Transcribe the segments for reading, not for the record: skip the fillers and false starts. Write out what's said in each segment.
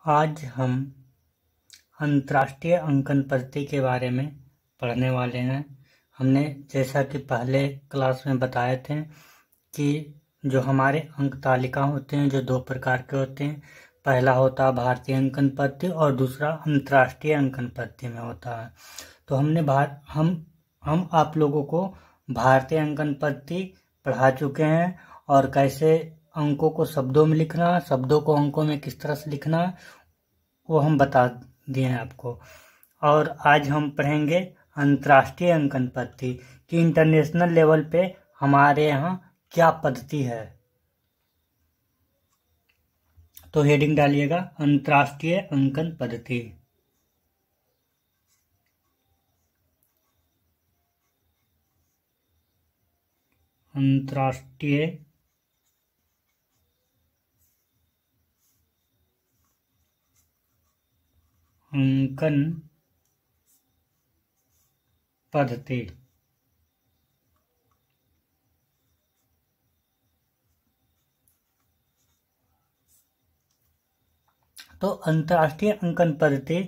आज हम अंतर्राष्ट्रीय अंकन पद्धति के बारे में पढ़ने वाले हैं। हमने जैसा कि पहले क्लास में बताए थे कि जो हमारे अंक तालिका होते हैं जो दो प्रकार के होते हैं, पहला होता है भारतीय अंकन पद्धति और दूसरा अंतर्राष्ट्रीय अंकन पद्धति में होता है। तो हम आप लोगों को भारतीय अंकन पद्धति पढ़ा चुके हैं और कैसे अंकों को शब्दों में लिखना, शब्दों को अंकों में किस तरह से लिखना, वो हम बता दिए हैं आपको। और आज हम पढ़ेंगे अंतर्राष्ट्रीय अंकन पद्धति कि इंटरनेशनल लेवल पे हमारे यहाँ क्या पद्धति है। तो हेडिंग डालिएगा अंतर्राष्ट्रीय अंकन पद्धति। अंतर्राष्ट्रीय अंकन पद्धति। तो अंतर्राष्ट्रीय अंकन पद्धति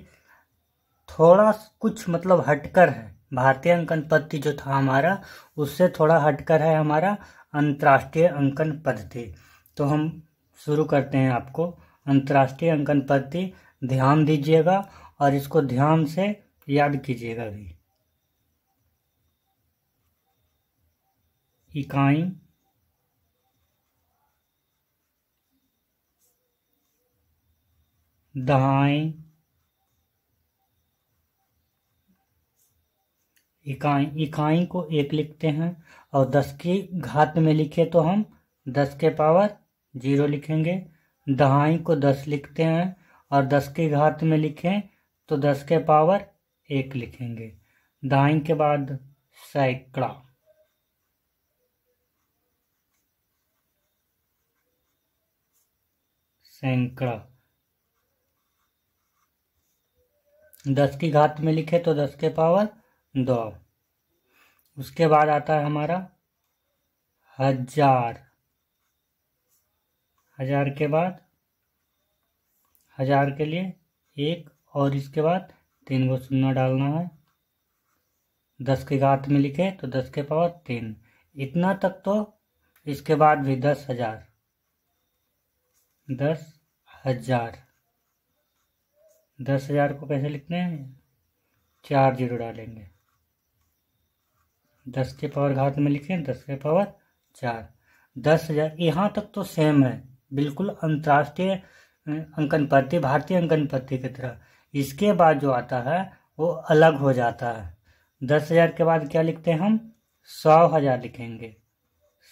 थोड़ा कुछ मतलब हटकर है। भारतीय अंकन पद्धति जो था हमारा उससे थोड़ा हटकर है हमारा अंतर्राष्ट्रीय अंकन पद्धति। तो हम शुरू करते हैं। आपको अंतर्राष्ट्रीय अंकन पद्धति ध्यान दीजिएगा और इसको ध्यान से याद कीजिएगा भी। इकाई, दहाई, इकाई को 1 लिखते हैं और 10 की घात में लिखे तो हम 10 के पावर 0 लिखेंगे। दहाई को 10 लिखते हैं और 10 की घात में लिखें तो 10 के पावर 1 लिखेंगे। दहाई के बाद सैकड़ा, सैकड़ा 10 की घात में लिखे तो 10 के पावर 2। उसके बाद आता है हमारा हजार, हजार के बाद हजार के लिए 1 और इसके बाद 3 को शून्य डालना है। 10 की घात में लिखे तो 10 के पावर 3। इतना तक तो इसके बाद भी 10,000, 10,000। 10,000 को कैसे लिखते हैं? 4 0 डालेंगे। 10 के पावर घात में लिखें 10 के पावर 4। 10,000 यहाँ तक तो सेम है, बिल्कुल अंतर्राष्ट्रीय अंकन पद्धति, भारतीय अंकन पद्धति की तरह। इसके बाद जो आता है वो अलग हो जाता है। 10,000 के बाद क्या लिखते हैं हम? 100,000 लिखेंगे।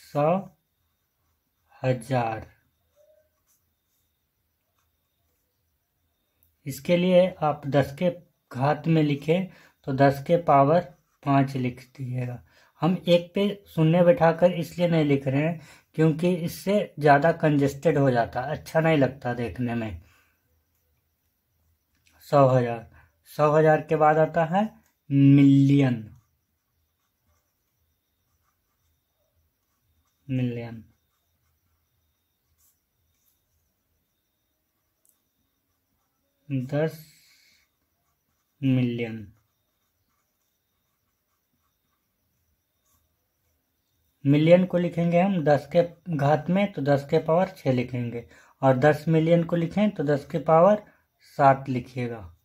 100,000। इसके लिए आप 10 के घात में लिखें तो 10 के पावर 5 लिख दीजिएगा। हम 1 पे शून्य बैठाकर इसलिए नहीं लिख रहे हैं क्योंकि इससे ज़्यादा कंजेस्टेड हो जाता, अच्छा नहीं लगता देखने में। 100,000। 100,000 के बाद आता है मिलियन, मिलियन। 10 मिलियन। मिलियन को लिखेंगे हम 10 के घात में तो 10 के पावर 6 लिखेंगे और 10 मिलियन को लिखें तो 10 के पावर 7 लिखिएगा।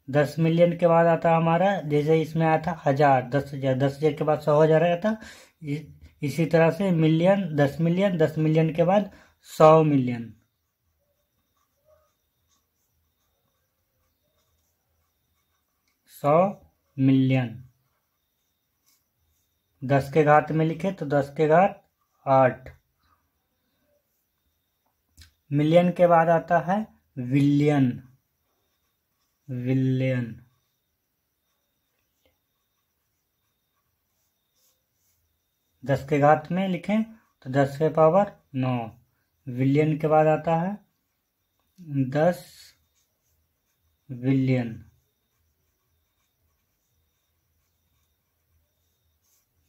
10 मिलियन के बाद आता हमारा, जैसे इसमें आया था हजार, 10,000, 10,000 के बाद 100,000 आया था। इसी तरह से मिलियन, 10 मिलियन, 10 मिलियन के बाद 100 मिलियन। 100 मिलियन। 10 के घात में लिखे तो 10 के घात 8। मिलियन के बाद आता है विलियन, विलियन। 10 के घात में लिखें तो 10 के पावर 9। विलियन के बाद आता है 10 विलियन,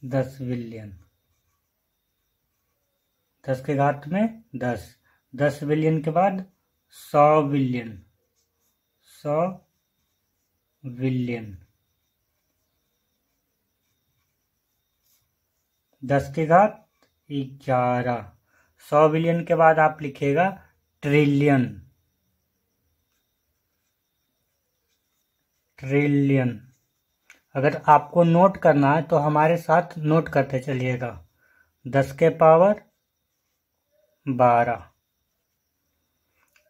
10 विलियन। 10 के घात में 10। 10 बिलियन के बाद 100 बिलियन, 100 बिलियन, 10 की घात 11। 100 बिलियन के बाद आप लिखिएगा ट्रिलियन, ट्रिलियन। अगर आपको नोट करना है तो हमारे साथ नोट करते चलिएगा। 10 के पावर 12,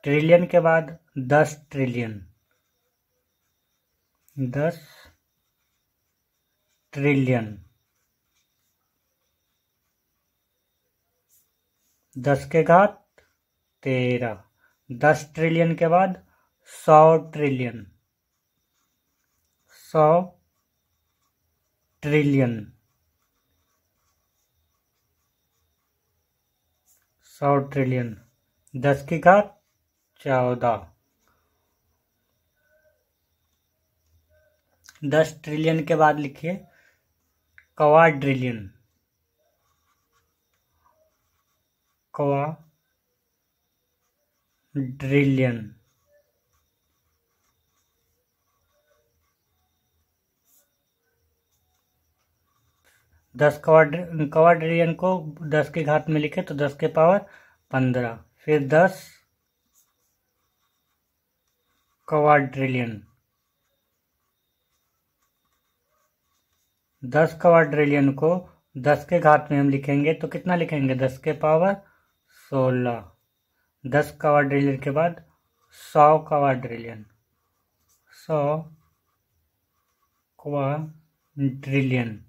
ट्रिलियन के बाद 10 ट्रिलियन, 10 ट्रिलियन, 10 के घात 13। 10 ट्रिलियन के बाद 100 ट्रिलियन, 100 ट्रिलियन, 100 ट्रिलियन, 10 की घात 14। 10 ट्रिलियन के बाद लिखिए क्वाड्रिलियन, क्वाड्रिलियन, 10 क्वाड्रिलियन को 10 की घात में लिखे तो 10 के पावर 15, फिर 10 क्वाड्रिलियन, 10 क्वाड्रिलियन को 10 के घात में हम लिखेंगे तो कितना लिखेंगे, 10 के पावर 16। 10 क्वाड्रिलियन के बाद 100 क्वाड्रिलियन, 100 क्वाड्रिलियन,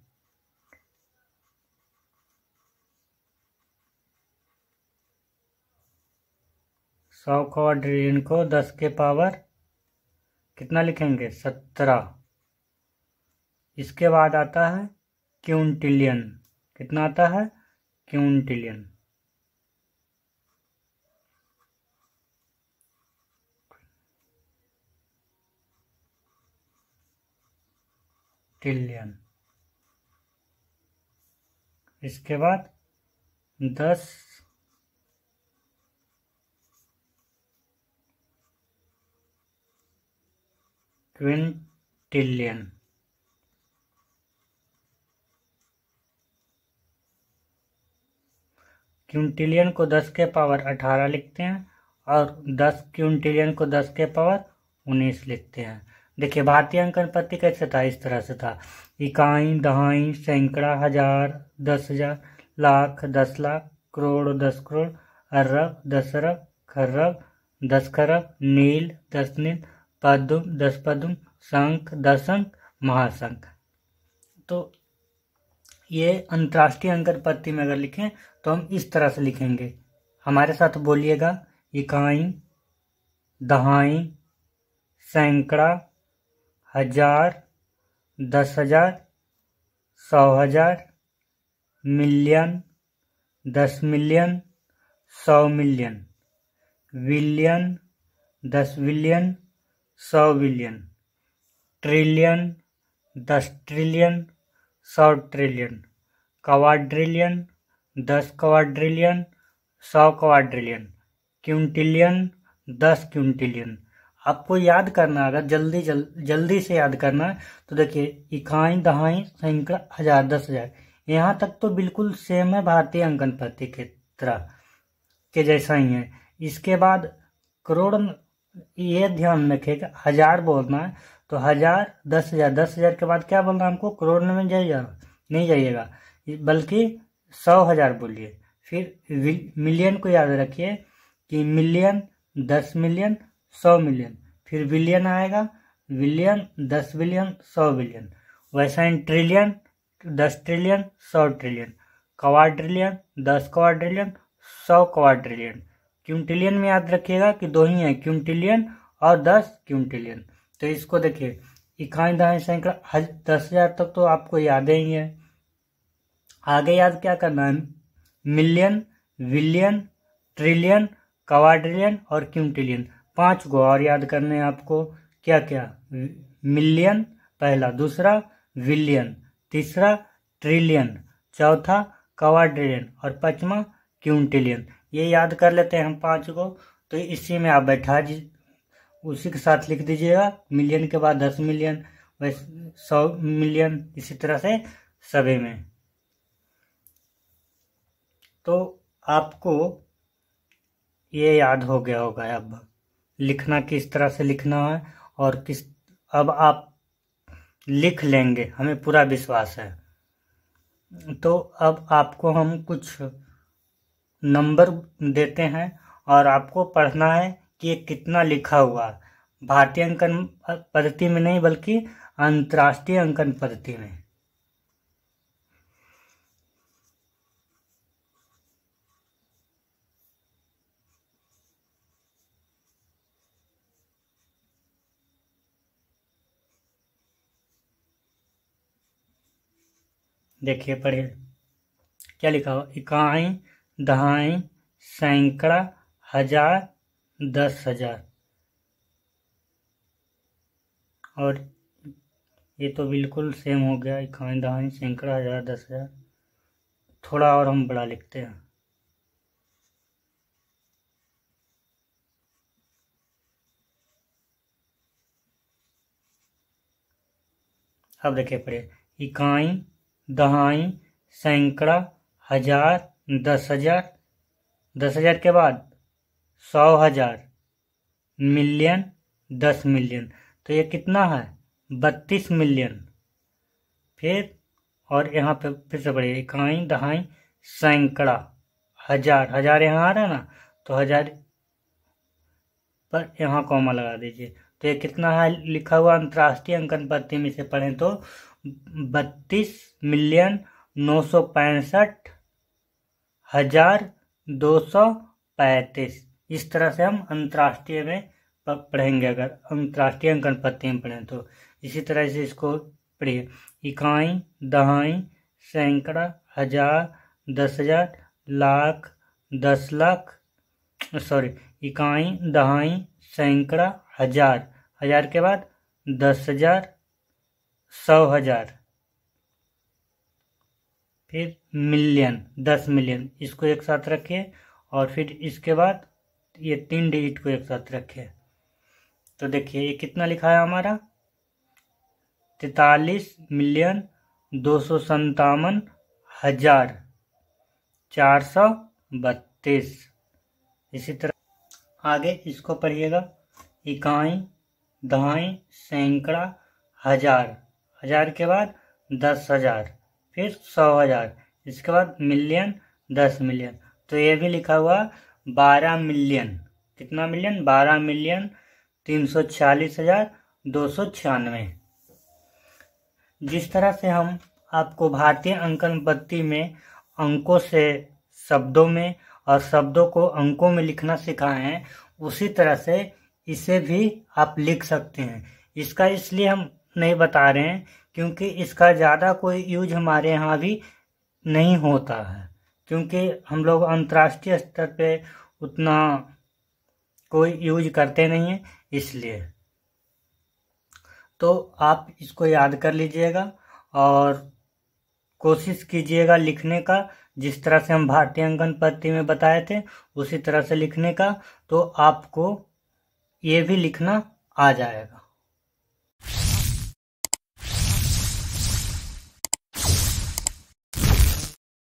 100 क्वाड्रिलियन को 10 के पावर कितना लिखेंगे, 17। इसके बाद आता है क्विंटिलियन, कितना आता है, क्विंटिलियन, ट्रिलियन। इसके बाद 10 क्विंटिलियन, क्विंटिलियन को 10 के पावर 18 लिखते हैं और 10 क्विंटिलियन को 10 के पावर 19 लिखते हैं। देखिए भारतीय अंकन पद्धति कैसे था, इस तरह से था, इकाई, दहाई, सैकड़ा, हजार, 10,000, लाख, 10 लाख, करोड़, 10 करोड़, अरब, 10 अरब, खरब, 10 खरब, नील, 10 नील, पद्म, 10 पद्म, शंख, 10 अंक, महाशंख। तो ये अंतर्राष्ट्रीय अंकन पद्धति में अगर लिखें तो हम इस तरह से लिखेंगे। हमारे साथ बोलिएगा, इकाई, दहाई, सैकड़ा, हजार, 10,000, 100,000, million, 10 million, 100 million, billion, 10 billion, 100 billion, trillion, 10 trillion, 100 trillion, quadrillion, 10 quadrillion, 100 quadrillion, Quintillion, 10 Quintillion. आपको याद करना, अगर जल्दी से याद करना है तो देखिए, इकाई, दहाई, सैकड़ा, हजार, 10,000, यहाँ तक तो बिल्कुल सेम है भारतीय अंकन पद्धति के तरह के जैसा ही है। इसके बाद करोड़, ये ध्यान रखिएगा, हजार बोलना है तो हजार, 10,000, 10,000 के बाद क्या बोलना है हमको, करोड़ में नहीं जाइएगा, बल्कि 100,000 बोलिए। फिर मिलियन को याद रखिए कि मिलियन, 10 मिलियन, 100 मिलियन, फिर बिलियन आएगा, बिलियन, 10 बिलियन, 100 बिलियन। वैसा ही trillion, 10 trillion, 100 trillion, quadrillion, 10 quadrillion, 100 quadrillion. Quintillion में याद रखिएगा कि दो ही है, क्विंटिलियन और 10 क्विंटिलियन। तो इसको देखिए, इकाई, दहाई, सैकड़ा, 10,000 तक तो आपको याद ही है। आगे याद क्या करना है, मिलियन, बिलियन, ट्रिलियन, क्वाड्रिलियन और क्विंटिलियन, 5 को और याद करने हैं आपको। क्या क्या, मिलियन पहला, दूसरा बिलियन, तीसरा ट्रिलियन, चौथा क्वाड्रिलियन और पांचवा क्विंटिलियन। ये याद कर लेते हैं हम 5 को। तो इसी में आप बैठा उसी के साथ लिख दीजिएगा। मिलियन के बाद 10 मिलियन, वैसे 100 मिलियन, इसी तरह से सभी में। तो आपको ये याद हो गया होगा अब लिखना किस तरह से लिखना है, और किस, अब आप लिख लेंगे, हमें पूरा विश्वास है। तो अब आपको हम कुछ नंबर देते हैं और आपको पढ़ना है कि ये कितना लिखा हुआ है, भारतीय अंकन पद्धति में नहीं बल्कि अंतर्राष्ट्रीय अंकन पद्धति में। देखिए, पढ़िए क्या लिखा हुआ। इकाई, दहाई, सैकड़ा, हजार, 10,000। और ये तो बिल्कुल सेम हो गया, इकाई, दहाई, सैकड़ा, हजार, 10,000। थोड़ा और हम बड़ा लिखते हैं। अब देखिए, पढ़िए। इकाई, दहाई, सैकड़ा, हजार, 10,000। 10,000 के बाद 100,000, मिलियन, 10 मिलियन। तो ये कितना है? 32 मिलियन। फिर और यहाँ पे फिर से पढ़िए। इकाई, दहाई, सैकड़ा, हजार। हजार यहाँ आ रहा है ना, तो हजार पर यहाँ कॉमा लगा दीजिए। तो ये कितना है लिखा हुआ अंतर्राष्ट्रीय अंकन पद्धति में से पढ़ें तो 32,965,235। इस तरह से हम अंतर्राष्ट्रीय में पढ़ेंगे, अगर अंतर्राष्ट्रीय अंकन पद्धति में पढ़ें तो। इसी तरह से इसको पढ़िए। इकाई, दहाई, सैकड़ा, हजार, 10,000, लाख, 10 लाख, सॉरी, इकाई, दहाई, सैकड़ा, हजार। हजार के बाद 10,000, 100,000, फिर मिलियन, 10 मिलियन। इसको एक साथ रखिए और फिर इसके बाद ये 3 डिजिट को एक साथ रखिए। तो देखिए ये कितना लिखा है हमारा, 43,257,432। इसी तरह आगे इसको पढ़िएगा। इकाई, दहाई, सैकड़ा, हजार। हजार के बाद 10,000, फिर 100,000, इसके बाद मिलियन, 10 मिलियन। तो ये भी लिखा हुआ 12 मिलियन। कितना मिलियन? 12,346,296। जिस तरह से हम आपको भारतीय अंकन पद्धति में अंकों से शब्दों में और शब्दों को अंकों में लिखना सिखाए हैं, उसी तरह से इसे भी आप लिख सकते हैं। इसका इसलिए हम नहीं बता रहे हैं क्योंकि इसका ज़्यादा कोई यूज हमारे यहाँ भी नहीं होता है, क्योंकि हम लोग अंतर्राष्ट्रीय स्तर पे उतना कोई यूज करते नहीं है, इसलिए। तो आप इसको याद कर लीजिएगा और कोशिश कीजिएगा लिखने का, जिस तरह से हम भारतीय अंकन पद्धति में बताए थे उसी तरह से लिखने का। तो आपको ये भी लिखना आ जाएगा।